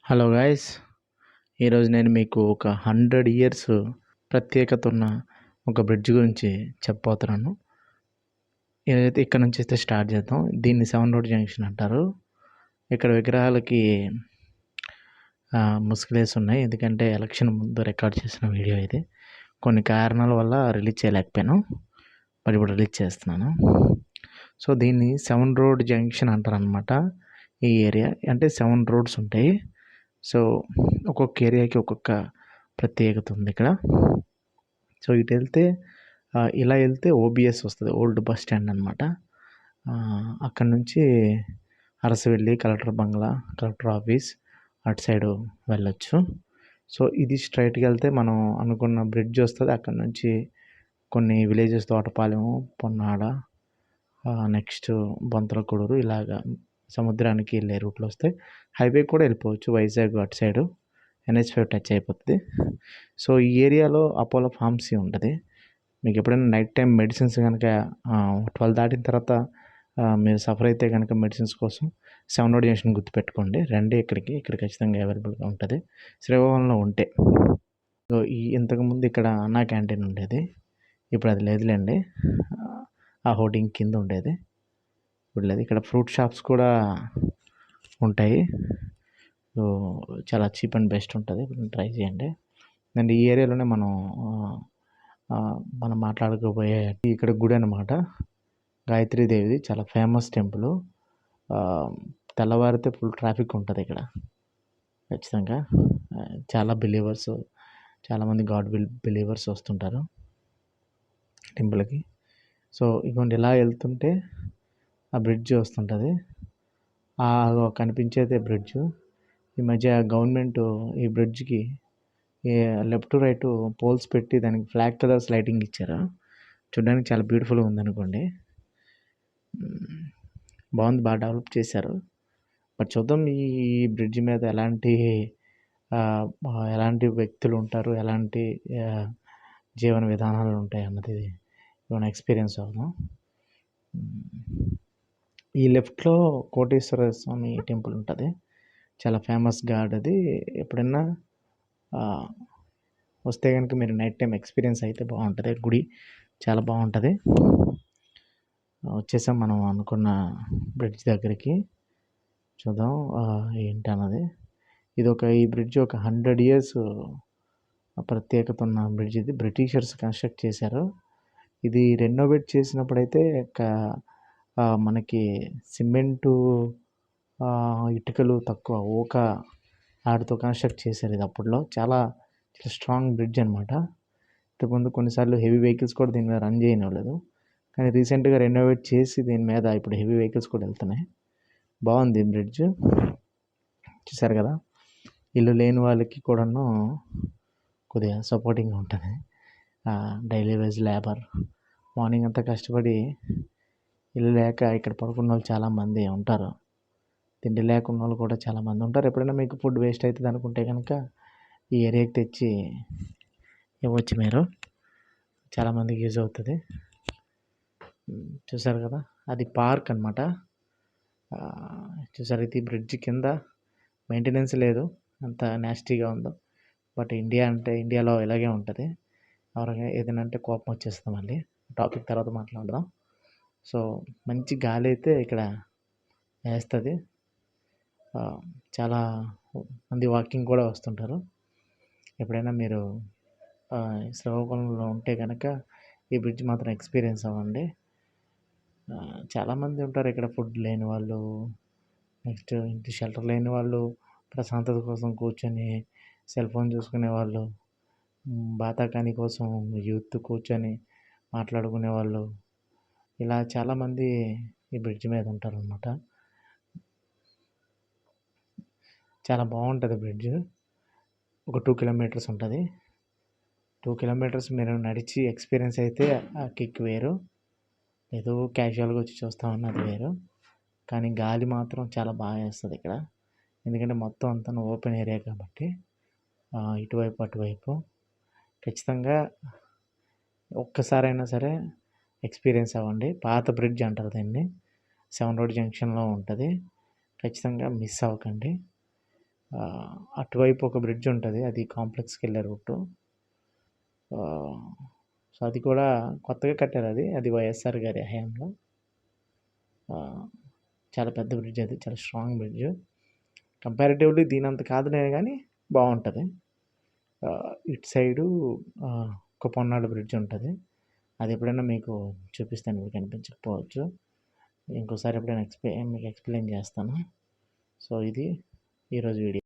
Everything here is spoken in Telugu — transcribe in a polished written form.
హలో గాయ్స్, ఈరోజు నేను మీకు ఒక 100 ఇయర్స్ ప్రత్యేకత ఉన్న ఒక బ్రిడ్జ్ గురించి చెప్పబోతున్నాను. ఏదైతే ఇక్కడ నుంచి అయితే స్టార్ట్ చేద్దాం. దీన్ని 7 రోడ్ జంక్షన్ అంటారు. ఇక్కడ విగ్రహాలకి ముసుగులేసి ఉన్నాయి. ఎందుకంటే ఎలక్షన్ ముందు రికార్డ్ చేసిన వీడియో ఇది. కొన్ని కారణాల వల్ల రిలీజ్ చేయలేకపోయాను, మరి ఇప్పుడు రిలీజ్ చేస్తున్నాను. సో దీన్ని 7 రోడ్ జంక్షన్ అంటారు అనమాట. ఈ ఏరియా అంటే 7 రోడ్స్ ఉంటాయి. సో ఒక్కొక్క ఏరియాకి ఒక్కొక్క ప్రత్యేకత ఉంది ఇక్కడ. సో ఇటు వెళ్తే ఇలా వెళ్తే ఓబిఎస్ వస్తుంది, ఓల్డ్ బస్ స్టాండ్ అనమాట. అక్కడ నుంచి అరసవెల్లి, కలెక్టర్ బంగ్లా, కలెక్టర్ ఆఫీస్ అటు సైడు వెళ్ళొచ్చు. సో ఇది స్ట్రైట్గా వెళ్తే మనం అనుకున్న బ్రిడ్జ్ వస్తుంది. అక్కడ నుంచి కొన్ని విలేజెస్, తోటపాలెం, పొన్నాడ, నెక్స్ట్ బొంతలకొడూరు, ఇలాగా సముద్రానికి వెళ్ళే రూట్లో వస్తాయి. హైవే కూడా వెళ్ళిపోవచ్చు, వైజాగ్ అటు సైడు NH5 టచ్ అయిపోతుంది. సో ఈ ఏరియాలో అపోలో ఫార్మసీ ఉంటుంది. మీకు ఎప్పుడైనా నైట్ టైం మెడిసిన్స్ కనుక 12 దాటిన తర్వాత మీరు సఫర్ అయితే కనుక మెడిసిన్స్ కోసం 7 రోడ్ జంక్షన్ గుర్తుపెట్టుకోండి. రండి ఇక్కడ ఖచ్చితంగా అవైలబుల్గా ఉంటుంది శ్రీకాకుళంలో ఉంటే. సో ఇంతకుముందు ఇక్కడ అన్నా క్యాంటీన్ ఉండేది, ఇప్పుడు అది లేదులేండి. ఆ హోర్డింగ్ కింద ఉండేది, ఇప్పుడు లేదు. ఇక్కడ ఫ్రూట్ షాప్స్ కూడా ఉంటాయి. సో చాలా చీప్ అండ్ బెస్ట్ ఉంటుంది, ట్రై చేయండి. అండ్ ఈ ఏరియాలోనే మనం మాట్లాడుకోబోయే ఇక్కడ గుడి అనమాట, గాయత్రీదేవిది. చాలా ఫేమస్ టెంపుల్. తెల్లవారితే ఫుల్ ట్రాఫిక్ ఉంటుంది ఇక్కడ ఖచ్చితంగా. చాలా బిలీవర్స్, చాలామంది బిలీవర్స్ వస్తుంటారు టెంపుల్కి. సో ఇటువంటి ఇలా వెళ్తుంటే ఆ బ్రిడ్జ్ వస్తుంటుంది. కనిపించేదే బ్రిడ్జ్. ఈ మధ్య గవర్నమెంట్ ఈ బ్రిడ్జ్కి లెఫ్ట్ టు రైట్ పోల్స్ పెట్టి దానికి ఫ్లాగ్ కలర్స్ లైటింగ్ ఇచ్చారు. చూడడానికి చాలా బ్యూటిఫుల్గా ఉందనుకోండి. బాగుంది, బాగా డెవలప్ చేశారు. బట్ చూద్దాం ఈ బ్రిడ్జ్ మీద ఎలాంటి వ్యక్తులు ఉంటారు, ఎలాంటి జీవన విధానాలు ఉంటాయి అన్నది మనం ఎక్స్పీరియన్స్ అవుదాం. ఈ లెఫ్ట్లో కోటేశ్వర స్వామి టెంపుల్ ఉంటుంది, చాలా ఫేమస్ గాడ్ అది. ఎప్పుడైనా వస్తే కనుక మీరు నైట్ టైం ఎక్స్పీరియన్స్ అయితే బాగుంటుంది. గుడి చాలా బాగుంటుంది. వచ్చేసాం మనం అనుకున్న బ్రిడ్జ్ దగ్గరికి. చూద్దాం ఏంటన్నది. ఈ బ్రిడ్జ్ ఒక 100 ఇయర్స్ ప్రత్యేకత ఉన్న బ్రిడ్జ్. ఇది బ్రిటిషర్స్ కన్స్ట్రక్ట్ చేశారు. ఇది రెనోవేట్ చేసినప్పుడైతే మనకి సిమెంటు, ఇటుకలు తక్కువ, వాటితో కన్స్ట్రక్ట్ చేశారు. ఇది అప్పట్లో చాలా స్ట్రాంగ్ బ్రిడ్జ్ అనమాట. ఇంతకుముందు కొన్నిసార్లు హెవీ వెహికల్స్ కూడా దీని మీద రన్ చేయనివ్వలేదు, కానీ రీసెంట్గా రెనోవేట్ చేసి దీని మీద ఇప్పుడు హెవీ వెహికల్స్ కూడా వెళ్తున్నాయి. బాగుంది బ్రిడ్జ్, చూసారు కదా. ఇల్లు లేని వాళ్ళకి కూడాను కొద్దిగా సపోర్టింగ్గా ఉంటుంది. డైలీ వేజ్ లేబర్ మార్నింగ్ అంతా కష్టపడి ఇల్లు లేక ఇక్కడ పడుకున్న వాళ్ళు చాలామంది ఉంటారు. తిండి లేకున్న వాళ్ళు కూడా చాలామంది ఉంటారు. ఎప్పుడైనా మీకు ఫుడ్ వేస్ట్ అవుతుంది అనుకుంటే కనుక ఈ ఏరియాకి తెచ్చి ఇవ్వచ్చు మీరు, చాలామందికి యూజ్ అవుతుంది. చూసారు కదా, అది పార్క్ అనమాట. చూసారు, ఇది బ్రిడ్జ్ కింద మెయింటెనెన్స్ లేదు, అంత నాస్టీగా ఉందో. బట్ ఇండియాలో ఇలాగే ఉంటుంది. ఎవరైనా ఏదైనా అంటే కోపం వచ్చేస్తుంది. మళ్ళీ టాపిక్ తర్వాత మాట్లాడదాం. సో మంచి గాలి అయితే ఇక్కడ వేస్తుంది. చాలా మంది వాకింగ్ కూడా వస్తుంటారు. ఎప్పుడైనా మీరు శ్రీకాకుళంలో ఉంటే కనుక ఈ బ్రిడ్జ్ మాత్రం ఎక్స్పీరియన్స్ అవ్వండి. చాలామంది ఉంటారు ఇక్కడ, ఫుడ్ లేని వాళ్ళు, నెక్స్ట్ ఇంటి షెల్టర్ లేని వాళ్ళు, ప్రశాంతత కోసం కూర్చొని సెల్ ఫోన్ చూసుకునే వాళ్ళు, బాతాకాని కోసం యూత్ కూర్చొని మాట్లాడుకునే వాళ్ళు, ఇలా చాలామంది ఈ బ్రిడ్జ్ మీద ఉంటారు అన్నమాట. చాలా బాగుంటుంది బ్రిడ్జ్. ఒక 2 కిలోమీటర్స్ ఉంటుంది. 2 కిలోమీటర్స్ మీరు నడిచి ఎక్స్పీరియన్స్ అయితే ఆ కిక్ వేరు. ఏదో క్యాజువల్గా వచ్చి చూస్తా ఉన్నది వేరు, కానీ గాలి మాత్రం చాలా బాగా వేస్తుంది ఇక్కడ. ఎందుకంటే మొత్తం అంతా ఓపెన్ ఏరియా కాబట్టి ఇటువైపు అటువైపు ఖచ్చితంగా ఒక్కసారైనా సరే ఎక్స్పీరియన్స్ అవ్వండి. పాత బ్రిడ్జ్ అంటారు దీన్ని, 7 రోడ్ జంక్షన్లో ఉంటుంది. ఖచ్చితంగా మిస్ అవ్వకండి. అటువైపు ఒక బ్రిడ్జ్ ఉంటుంది, అది కాంప్లెక్స్కి వెళ్ళే రూటు. సో అది కూడా కొత్తగా కట్టారు, అది వైఎస్ఆర్ గారి హయాంలో. చాలా పెద్ద బ్రిడ్జ్, అది చాలా స్ట్రాంగ్ బ్రిడ్జ్. కంపారిటివ్లీ దీని అంత కాదులే కానీ బాగుంటుంది. ఇటు సైడు ఒక పొన్నాడు బ్రిడ్జ్ ఉంటుంది, అది ఎప్పుడైనా మీకు చూపిస్తాను, మీకు కనిపించకపోవచ్చు. ఇంకోసారి ఎప్పుడైనా మీకు ఎక్స్ప్లెయిన్ చేస్తాను. సో ఇది ఈరోజు వీడియో.